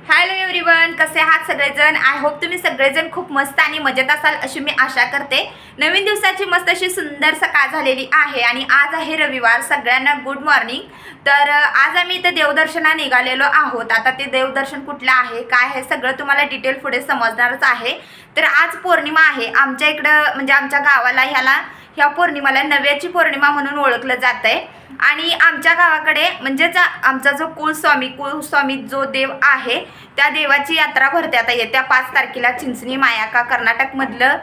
Hello everyone, कसे आहात सगळेजण। आय होप तुम्ही सगळेजण खूप मस्त आणि मजेत असाल अशी मी आशा करते। नवीन दिवसाची मस्त अशी सुंदर सकाळ झालेली आहे आणि आज आहे रविवार। सगळ्यांना गुड मॉर्निंग। तर आज आम्ही इथे देवदर्शनाला निघालेलो आहोत। आता ते देवदर्शन कुठलं आहे काय आहे सगळं तुम्हाला डिटेल पुढे समजणारच आहे। तर आज पौर्णिमा आहे आमच्या इकडं, म्हणजे आमच्या गावाला ह्या पौर्णिमाला नव्याची पौर्णिमा म्हणून ओळखलं जातंय। आणि आमच्या गावाकडे म्हणजेच आमचा जो कुलस्वामी जो देव आहे त्या देवाची यात्रा भरते। आता येत्या 5 तारखेला चिंचणी मायाका कर्नाटकमधलं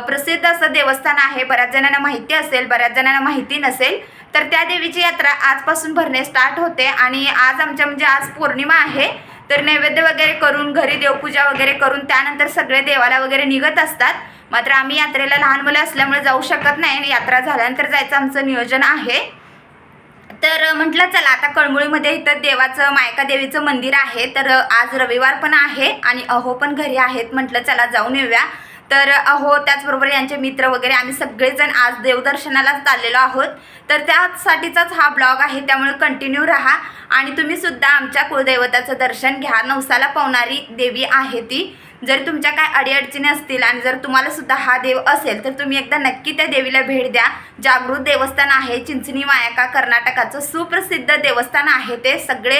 प्रसिद्ध असं देवस्थान आहे। बऱ्याच जणांना माहिती असेल, बऱ्याच जणांना माहिती नसेल। तर त्या देवीची यात्रा आजपासून भरणे स्टार्ट होते आणि आज आज पौर्णिमा आहे। तर नैवेद्य वगैरे करून घरी देवपूजा वगैरे करून त्यानंतर सगळे देवाला वगैरे निघत असतात। मात्र आम्ही यात्रेला लहान मुलं असल्यामुळे जाऊ शकत नाही। यात्रा झाल्यानंतर जायचं आमचं नियोजन आहे। तर म्हटलं चला आता कळमुळीमध्ये इथं देवाचं मायका देवीचं मंदिर आहे। तर आज रविवार पण आहे आणि अहो पण घरी आहेत। म्हटलं चला जाऊन येऊया। तर अहो त्याचबरोबर यांचे मित्र वगैरे आम्ही सगळेजण आज देवदर्शनाला चाललेलो आहोत। तर त्यासाठीचाच हा ब्लॉग आहे, त्यामुळे कंटिन्यू राहा आणि तुम्ही सुद्धा आमच्या कुलदैवताचं दर्शन घ्या। नवसाला पावणारी देवी आहे ती। जर तुमच्या काय अडीअडचणी असतील आणि जर तुम्हाला सुद्धा हा देव असेल तर तुम्ही एकदा नक्की त्या देवीला भेट द्या। जागृत देवस्थान आहे, चिंचणी मायाका कर्नाटकाचं सुप्रसिद्ध देवस्थान आहे। ते सगळे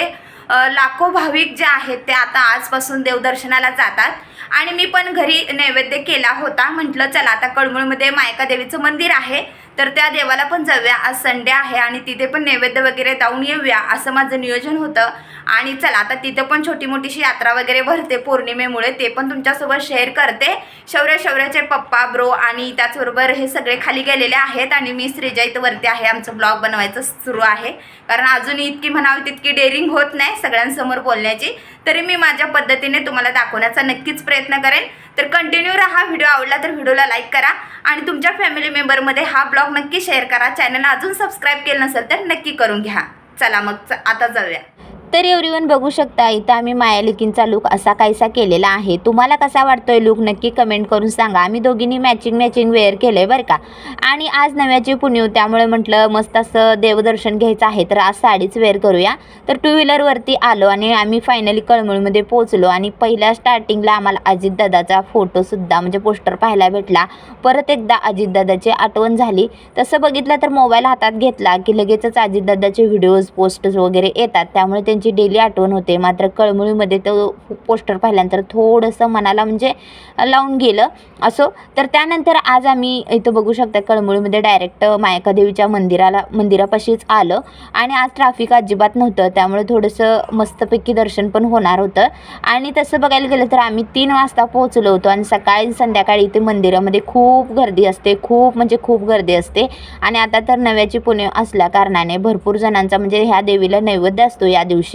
लाखो भाविक जे आहेत ते आता आजपासून देवदर्शनाला जातात आणि मी पण घरी नैवेद्य केला होता। म्हटलं चला आता कळमुळमध्ये मायका देवीचं मंदिर आहे तर त्या देवाला पण जाऊया। आज संडे आहे आणि तिथे पण नैवेद्य वगैरे जाऊन येऊया असं माझं नियोजन होतं। आणि चला आता तिथे पण छोटी मोठीशी यात्रा वगैरे भरते पौर्णिमेमुळे, ते पण तुमच्यासोबत शेअर करते। शौर्याचे पप्पा ब्रो आणि त्याचबरोबर हे सगळे खाली गेलेले आहेत आणि मी श्रीजा इथं वरती आहे। आमचं ब्लॉग बनवायचं सुरू आहे, कारण अजून इतकी म्हणावी तितकी डेअरिंग होत नाही सगळ्यांसमोर बोलण्याची। तरी मी माझ्या पद्धतीने तुम्हाला दाखवण्याचा नक्कीच प्रयत्न करेन। तर कंटिन्यू राहा। व्हिडिओ आवडला तर व्हिडिओला लाईक करा आणि तुमच्या फॅमिली मेंबरमध्ये हा ब्लॉग नक्की शेअर करा। चॅनलला अजून सबस्क्राईब केलं नसेल तर नक्की करून घ्या। चला मग आता जाऊया। तर एव्हरीवन बघू शकता इथं आम्ही मायालेकींचा लुक असा कायसा केलेला आहे। तुम्हाला कसा वाटतोय लुक नक्की कमेंट करून सांगा। आम्ही दोघींनी मॅचिंग वेअर केलंय बरं का। आणि आज नव्याची पुण्य त्यामुळे म्हटलं मस्त असं देवदर्शन घ्यायचं आहे तर आज साडीच वेअर करूया। तर 2 व्हीलरवरती आलो आणि आम्ही फायनली कळमुळमध्ये पोहोचलो आणि पहिल्या स्टार्टिंगला आम्हाला अजितदादाचा फोटोसुद्धा म्हणजे पोस्टर पाहायला भेटला। परत एकदा अजितदादाची आठवण झाली। तसं बघितलं तर मोबाईल हातात घेतला की लगेचच अजितदादाचे व्हिडिओज पोस्टर्स वगैरे येतात, त्यामुळे त्यांची डेली आठवण होते। मात्र कळमुळीमध्ये तो पोस्टर पाहिल्यानंतर थोडंसं मनाला म्हणजे लावून गेलं असो। तर त्यानंतर आज आम्ही इथं बघू शकता कळमुळीमध्ये डायरेक्ट मायका देवीच्या मंदिरापाशीच आलं आणि आज ट्रॅफिक अजिबात नव्हतं, त्यामुळे थोडंसं मस्तपैकी दर्शन पण होणार होतं। आणि तसं बघायला गेलं तर आम्ही 3 वाजता पोहोचलो होतो आणि सकाळी संध्याकाळी इथे मंदिरामध्ये खूप गर्दी असते, खूप गर्दी असते। आणि आता तर नव्याची पुण्य असल्या कारणाने भरपूर जणांचा म्हणजे ह्या देवीला नैवेद्य असतो या दिवशी।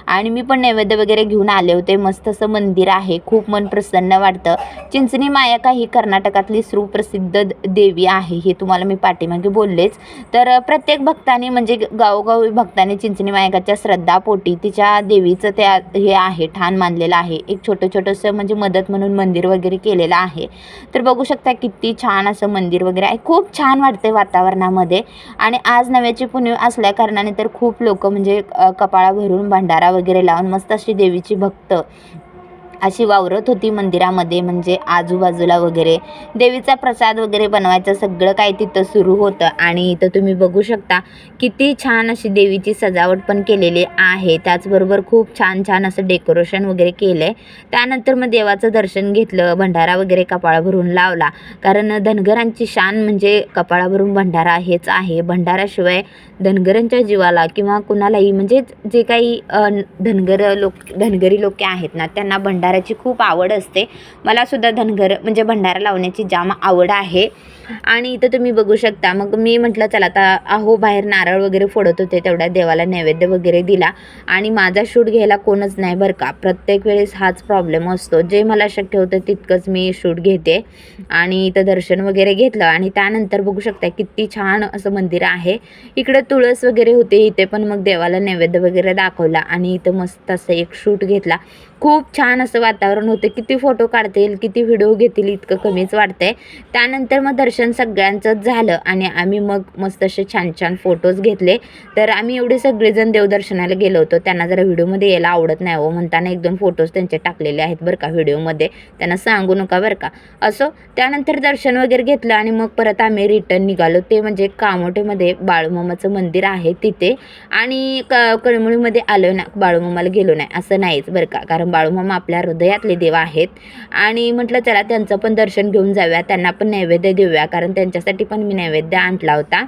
आणि मी पण नैवेद्य वगैरे घेऊन आले होते। मस्त असं मंदिर आहे, खूप मन प्रसन्न वाटतं। चिंचणी मायाका ही कर्नाटकातली सुप्रसिद्ध देवी आहे, हे तुम्हाला मी पाठीमागे बोललेच। तर प्रत्येक भक्ताने म्हणजे गावोगावी भक्ताने चिंचणी मायकाच्या श्रद्धापोटी तिच्या देवीचं हे आहे ठाण मानलेलं आहे। एक छोटंसं म्हणजे मदत म्हणून मंदिर वगैरे केलेलं आहे। तर बघू शकता किती छान असं मंदिर वगैरे आहे, खूप छान वाटते वातावरणामध्ये। आणि आज नव्याची पुण्य असल्या कारणाने तर खूप लोक म्हणजे कपाळा भरून भंडारा वगैरे लावून मस्त अशी देवीची भक्त अशी वावरत होती मंदिरामध्ये, म्हणजे आजूबाजूला वगैरे देवीचा प्रसाद वगैरे बनवायचं सगळं काही तिथं सुरू होतं। आणि इथं तुम्ही बघू शकता किती छान अशी देवीची सजावट पण केलेली आहे। त्याचबरोबर खूप छान असं डेकोरेशन वगैरे केलं आहे। त्यानंतर मग देवाचं दर्शन घेतलं, भंडारा वगैरे कपाळा भरून लावला, कारण धनगरांची शान म्हणजे कपाळा भरून भंडारा हेच आहे। भंडाराशिवाय धनगरांच्या जीवाला किंवा कुणालाही म्हणजे जे काही धनगरी लोक आहेत ना त्यांना भंडाराची खूप आवड असते। मला सुद्धा म्हणजे भंडारा लावण्याची जाम आवड आहे। आणि इथं तुम्ही बघू शकता मग मी म्हटलं चला आता अहो बाहेर नारळ वगैरे फोडत होते, तेवढ्या देवाला नैवेद्य वगैरे दिला। आणि माझा शूट घ्यायला कोणच नाही बरं का, प्रत्येक वेळेस हाच प्रॉब्लेम असतो। जे मला शक्य होतं तितकंच मी शूट घेते। आणि इथं दर्शन वगैरे घेतलं आणि त्यानंतर बघू शकता किती छान असं मंदिर आहे। इकडे तुळस वगैरे होते, इथे पण मग देवाला नैवेद्य वगैरे दाखवला आणि इथं मस्त असं एक शूट घेतला। खूप छान असं असं वातावरण होतं. किती फोटो काढतील, किती व्हिडिओ घेतील इतकं कमीच वाटतंय. त्यानंतर मग दर्शन सगळ्यांचंच झालं आणि आम्ही मग मस्त असे छान छान फोटोज घेतले. तर आम्ही एवढे सगळेजण देवदर्शनाला गेलो होतो. त्यांना जरा व्हिडिओमध्ये यायला आवडत नाही हो म्हणताना 1-2 फोटोज त्यांचे टाकलेले आहेत बरं का व्हिडिओमध्ये. त्यांना सांगू नका बरं का. असो त्यानंतर दर्शन वगैरे घेतलं आणि मग परत आम्ही रिटर्न निघालो. ते म्हणजे कामोठेमध्ये बाळूमामाचं मंदिर आहे तिथे. आणि कळमुळीमध्ये आलो ना, बाळूमामाला गेलो नाही असं नाहीच बरं का. कारण बाळूमामा आपल्या हृदयातले देव आहेत आणि म्हटलं चला त्यांचं पण दर्शन घेऊन जाऊया, त्यांना पण नैवेद्य देऊया. कारण त्यांच्यासाठी पण मी नैवेद्य आणला होता.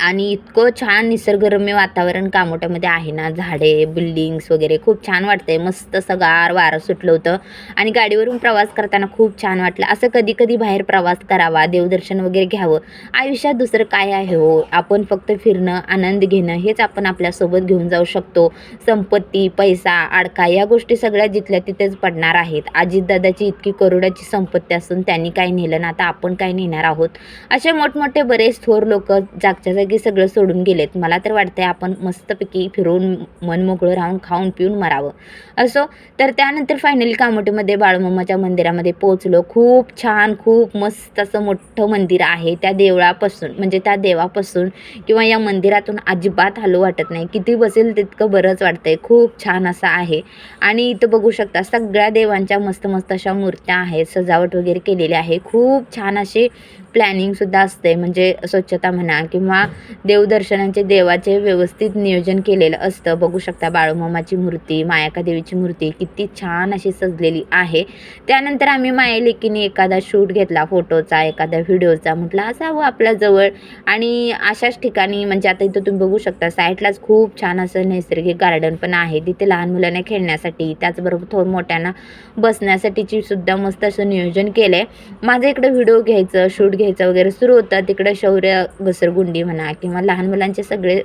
आणि इतकं छान निसर्गरम्य वातावरण कामोठ्यामध्ये आहे ना, झाडे, बिल्डिंग्स वगैरे खूप छान वाटतंय. मस्त असं गार वारं सुटलं होतं आणि गाडीवरून प्रवास करताना खूप छान वाटलं. असं कधी कधी बाहेर प्रवास करावा, देवदर्शन वगैरे घ्यावं. आयुष्यात दुसरं काय आहे हो. आपण फक्त फिरणं, आनंद घेणं हेच आपण आपल्यासोबत घेऊन जाऊ शकतो. संपत्ती, पैसा, अडका या गोष्टी सगळ्या जिथल्या तिथेच पडणार आहेत. अजितदादाची इतकी करोडाची संपत्ती असून त्यांनी काय नेलं ना, आता आपण काय नेणार आहोत. असे मोठमोठे बरेच थोर लोक जागच्या जागी सगळं सोडून गेलेत. मला तर वाटतंय आपण मस्तपैकी फिरून मन मोकळं राहून खाऊन पिऊन मरावं. असो तर त्यानंतर फायनली कामोठीमध्ये बाळूमामाच्या मंदिरामध्ये पोहोचलो. खूप छान, खूप मस्त असं मोठं मंदिर आहे. त्या देवळापासून म्हणजे त्या देवापासून किंवा या मंदिरातून अजिबात हलू वाटत नाही. किती बसेल तितकं बरंच वाटतंय. खूप छान असं आहे. आणि इथं बघू शकता सगळ्या देवांच्या मस्त मस्त अशा मूर्त्या आहेत. सजावट वगैरे केलेली आहे. खूप छान अशी प्लॅनिंगसुद्धा असते. म्हणजे स्वच्छता म्हणा किंवा देवदर्शनांचे देवाचे व्यवस्थित नियोजन केलेलं असतं. बघू शकता बाळूमामाची मूर्ती, मायाका देवीची मूर्ती किती छान अशी सजलेली आहे. त्यानंतर आम्ही मायलेकीने एखादा शूट घेतला फोटोचा, एखाद्या व्हिडिओचा. म्हटलं असावं आपल्याजवळ. आणि अशाच ठिकाणी म्हणजे आता इथं तुम्ही बघू शकता साईडलाच खूप छान असं नैसर्गिक गार्डन पण आहे. तिथे लहान मुलांना खेळण्यासाठी, त्याचबरोबर थोर मोठ्यांना बसण्यासाठीची सुद्धा मस्त असं नियोजन केलं आहे. माझं इकडं व्हिडिओ घ्यायचं, शूट घ्यायचं वगैरे सुरू होतं. तिकडं शौर्य घसरगुंडी म्हणा किंवा लहान मुलांचे सगळे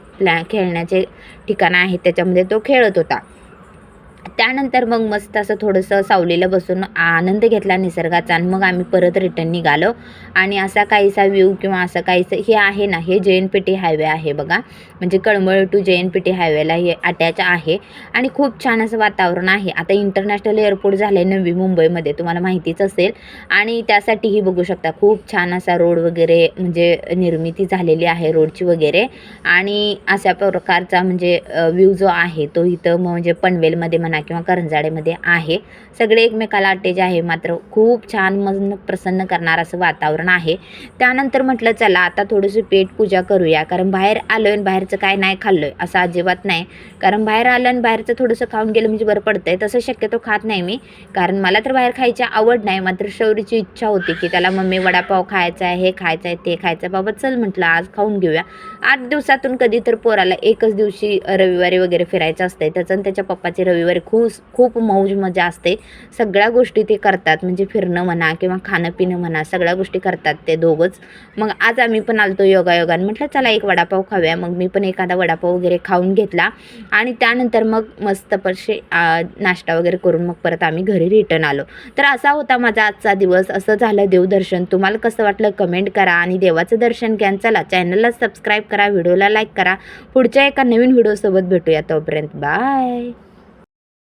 खेळण्याचे ठिकाणं आहेत त्याच्यामध्ये तो खेळत होता. त्यानंतर मग मस्त असं थोडंसं सावलीला बसून आनंद घेतला निसर्गाचा आणि मग आम्ही परत रिटर्न निघालो. आणि असा काहीसा व्ह्यू किंवा असं काहीसं हे आहे ना, हे JNPT हायवे आहे बघा. म्हणजे कळमळ टू JNPT हायवेला हे अटॅच आहे आणि खूप छान असं वातावरण आहे. आता इंटरनॅशनल एअरपोर्ट झालं आहे नवी मुंबईमध्ये, तुम्हाला माहितीच असेल. आणि त्यासाठीही बघू शकता खूप छान असा रोड वगैरे म्हणजे निर्मिती झालेली आहे रोडची वगैरे. आणि अशा प्रकारचा म्हणजे व्ह्यू जो आहे तो इथं म्हणजे पनवेलमध्ये म्हणा किंवा करंजाडेमध्ये आहे. सगळे एकमेकाला अटॅच आहे. मात्र खूप छान मन प्रसन्न करणार असं वातावरण आहे. त्यानंतर म्हटलं चला आता थोडंसं पेट पूजा करूया. कारण बाहेर आलोय आणि बाहेरचं काय नाही खाल्लोय असं अजिबात नाही. कारण बाहेर आलं आणि बाहेरचं थोडंसं खाऊन गेलं म्हणजे बरं पडतंय. तसं शक्यतो खात नाही मी, कारण मला तर बाहेर खायची आवड नाही. मात्र शौरीची इच्छा होती की त्याला मम्मी वडापाव खायचा आहे, हे खायचं आहे, ते खायचं आहे. बाबा चल म्हटलं आज खाऊन घेऊया. 8 दिवसातून कधी तर पोराला एकच दिवशी रविवारी वगैरे फिरायचं असतंय. त्याचं आणि त्याच्या पप्पाची रविवारी खूप मौज मजा असते. सगळ्या गोष्टी ते करतात म्हणजे फिरणं म्हणा किंवा खाणं पिणं म्हणा सगळ्या गोष्टी करतात ते दोघंच. मग आज आम्ही पण आलतो योगायोगाने. म्हटलं चला एक वडापाव खाऊया. मग मी पण एखादा वडापाव वगैरे खाऊन घेतला आणि त्यानंतर मग मस्त पैसे नाश्ता वगैरे करून मग परत आम्ही घरी रिटर्न आलो. तर असा होता माझा आजचा दिवस. असं झालं देवदर्शन. तुम्हाला कसं वाटलं कमेंट करा आणि देवाचं दर्शन घ्या. चला चॅनलला सबस्क्राईब करा, व्हिडिओला लाईक करा. पुढच्या एका नवीन व्हिडिओसोबत भेटूया. तोपर्यंत बाय.